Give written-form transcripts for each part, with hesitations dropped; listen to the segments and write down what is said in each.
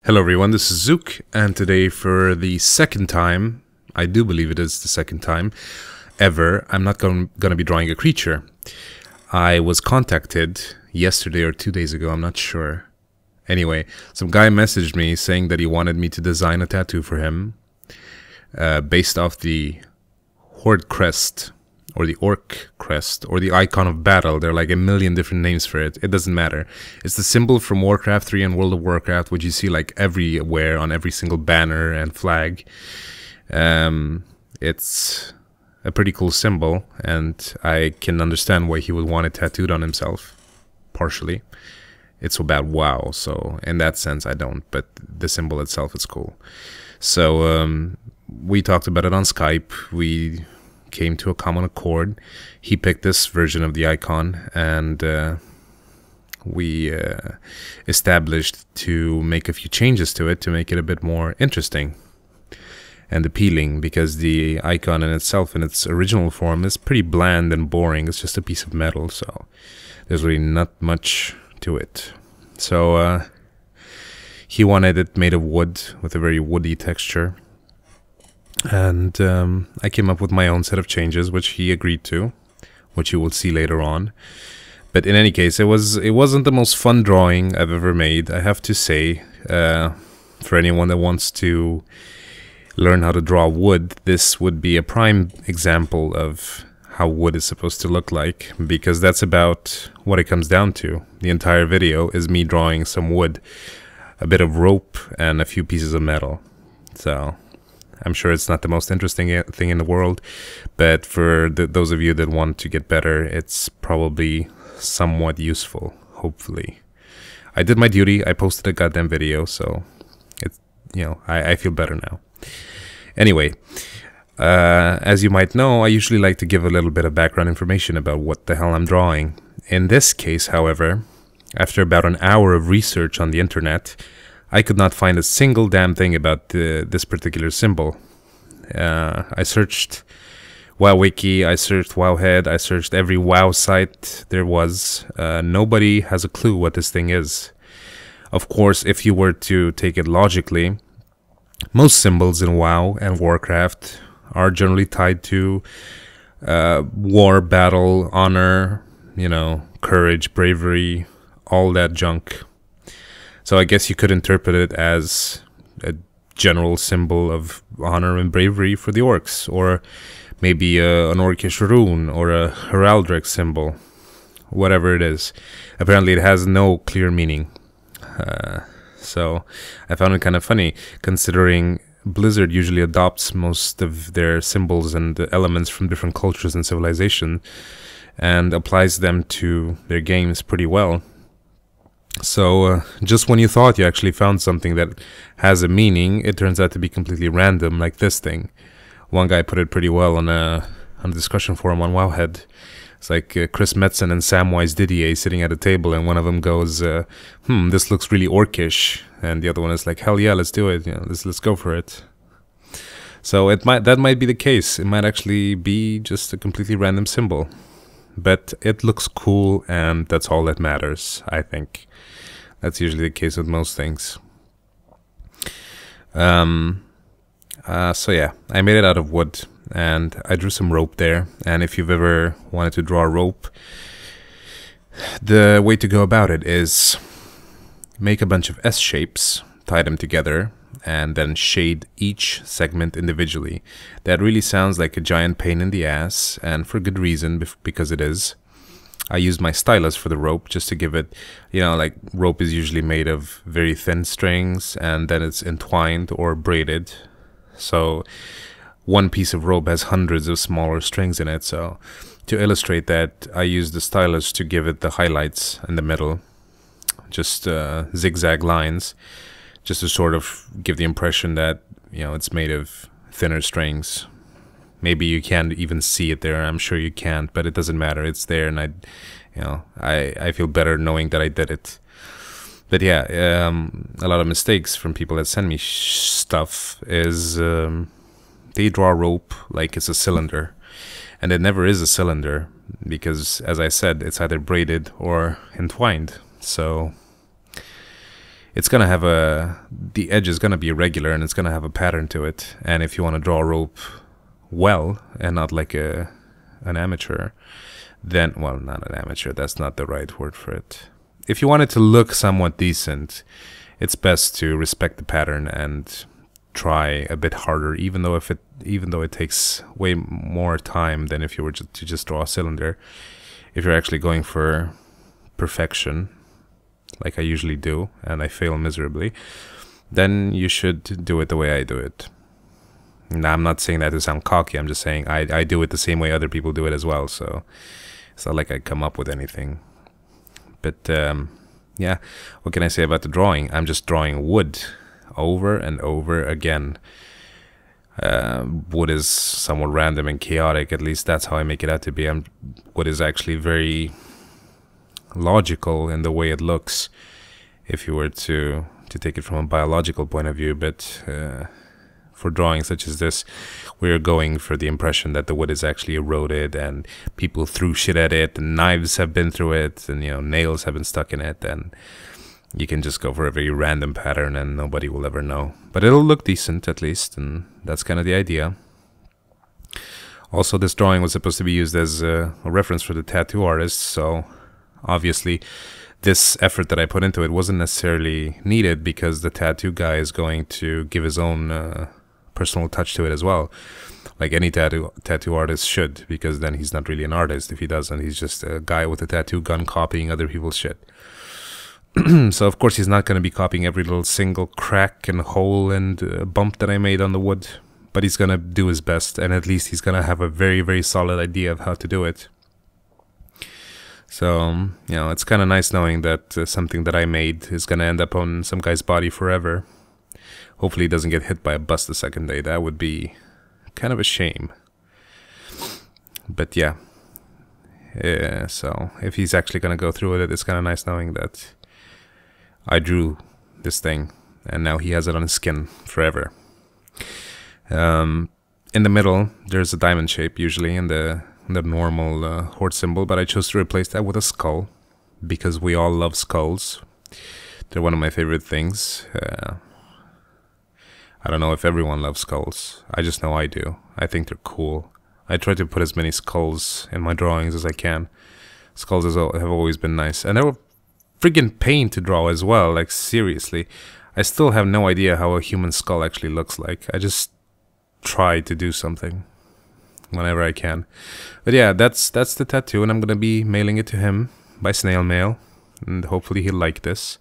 Hello everyone, this is Zooc, and today for the second time, I do believe it is the second time ever, I'm not going to be drawing a creature. I was contacted yesterday or 2 days ago, I'm not sure. Anyway, some guy messaged me saying that he wanted me to design a tattoo for him based off the Orc Crest, or the Orc Crest, or the Icon of Battle. There are like a million different names for it. It doesn't matter. It's the symbol from Warcraft 3 and World of Warcraft, which you see like everywhere on every single banner and flag. It's a pretty cool symbol, and I can understand why he would want it tattooed on himself, partially. It's about WoW, so in that sense I don't, but the symbol itself is cool. So we talked about it on Skype. We came to a common accord. He picked this version of the icon, and we established to make a few changes to it to make it a bit more interesting and appealing, because the icon in itself, in its original form, is pretty bland and boring. It's just a piece of metal, so there's really not much to it. So he wanted it made of wood with a very woody texture. And I came up with my own set of changes, which he agreed to, which you will see later on. But in any case, it wasn't the most fun drawing I've ever made, I have to say. For anyone that wants to learn how to draw wood, this would be a prime example of how wood is supposed to look like, because that's about what it comes down to. The entire video is me drawing some wood, a bit of rope, and a few pieces of metal. So I'm sure it's not the most interesting thing in the world, but for those of you that want to get better, it's probably somewhat useful, hopefully. I did my duty. I posted a goddamn video, so it's, I feel better now. Anyway, as you might know, I usually like to give a little bit of background information about what the hell I'm drawing. In this case, however, after about an hour of research on the internet, I could not find a single damn thing about this particular symbol. I searched WoWWiki, I searched Wowhead, I searched every WoW site there was. Nobody has a clue what this thing is. Of course, if you were to take it logically, most symbols in WoW and Warcraft are generally tied to war, battle, honor, courage, bravery, all that junk. So I guess you could interpret it as a general symbol of honor and bravery for the orcs, or maybe an orcish rune, or a heraldic symbol, whatever it is. Apparently it has no clear meaning. So I found it kind of funny, considering Blizzard usually adopts most of their symbols and elements from different cultures and civilization, and applies them to their games pretty well. So just when you thought you actually found something that has a meaning, it turns out to be completely random, like this thing. One guy put it pretty well on a discussion forum on Wowhead. It's like Chris Metzen and Samwise Didier sitting at a table, and one of them goes, this looks really orcish, and the other one is like, hell yeah, let's do it, let's go for it. So that might be the case. It might actually be just a completely random symbol. But it looks cool, and that's all that matters, I think. That's usually the case with most things. So yeah, I made it out of wood, and I drew some rope there. And if you've ever wanted to draw rope, the way to go about it is make a bunch of S shapes, tie them together, and then shade each segment individually. That really sounds like a giant pain in the ass, and for good reason, because it is. I used my stylus for the rope just to give it, like rope is usually made of very thin strings, and then it's entwined or braided. So one piece of rope has hundreds of smaller strings in it. So to illustrate that, I used the stylus to give it the highlights in the middle, just zigzag lines, just to sort of give the impression that, it's made of thinner strings. Maybe you can't even see it there. I'm sure you can't, but it doesn't matter. It's there, and I feel better knowing that I did it. But yeah, a lot of mistakes from people that send me stuff is they draw rope like it's a cylinder, and it never is a cylinder, because, as I said, it's either braided or entwined. So it's gonna have the edge is gonna be irregular, and it's gonna have a pattern to it. And if you want to draw a rope well and not like an amateur, then, well, not an amateur, that's not the right word for it. If you want it to look somewhat decent, it's best to respect the pattern and try a bit harder, even though it takes way more time than if you were to just draw a cylinder. If you're actually going for perfection, like I usually do, and I fail miserably, then you should do it the way I do it. Now, I'm not saying that to sound cocky, I'm just saying I do it the same way other people do it as well, so it's not like I come up with anything. But yeah, what can I say about the drawing? I'm just drawing wood over and over again. Wood is somewhat random and chaotic, at least that's how I make it out to be. Wood is actually very logical in the way it looks if you were to take it from a biological point of view, but for drawing such as this, we're going for the impression that the wood is actually eroded and people threw shit at it and knives have been through it and, you know, nails have been stuck in it, and you can just go for a very random pattern and nobody will ever know. But it'll look decent at least, and that's kind of the idea. Also, this drawing was supposed to be used as a reference for the tattoo artist, so obviously this effort that I put into it wasn't necessarily needed because the tattoo guy is going to give his own personal touch to it as well, like any tattoo artist should, because then he's not really an artist if he doesn't. He's just a guy with a tattoo gun copying other people's shit. So of course he's not going to be copying every little single crack and hole and bump that I made on the wood, but he's going to do his best, and at least he's going to have a very, very solid idea of how to do it. So, you know, it's kind of nice knowing that something that I made is going to end up on some guy's body forever. Hopefully he doesn't get hit by a bus the second day. That would be kind of a shame. But yeah. So if he's actually going to go through with it, it's kind of nice knowing that I drew this thing and now he has it on his skin forever. In the middle, there's a diamond shape usually in the normal horde symbol, but I chose to replace that with a skull because we all love skulls. They're one of my favorite things. I don't know if everyone loves skulls. I just know I do. I think they're cool. I try to put as many skulls in my drawings as I can. Skulls have always been nice. And they were friggin' pain to draw as well. Like, seriously. I still have no idea how a human skull actually looks like. I just try to do something whenever I can. But yeah, that's the tattoo, and I'm gonna be mailing it to him by snail mail. And hopefully he'll like this.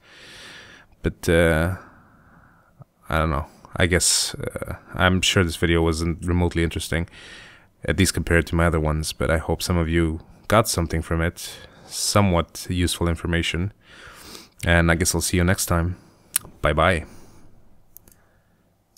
But, I don't know. I guess I'm sure this video wasn't remotely interesting, at least compared to my other ones, but I hope some of you got something from it, somewhat useful information, and I guess I'll see you next time. Bye bye.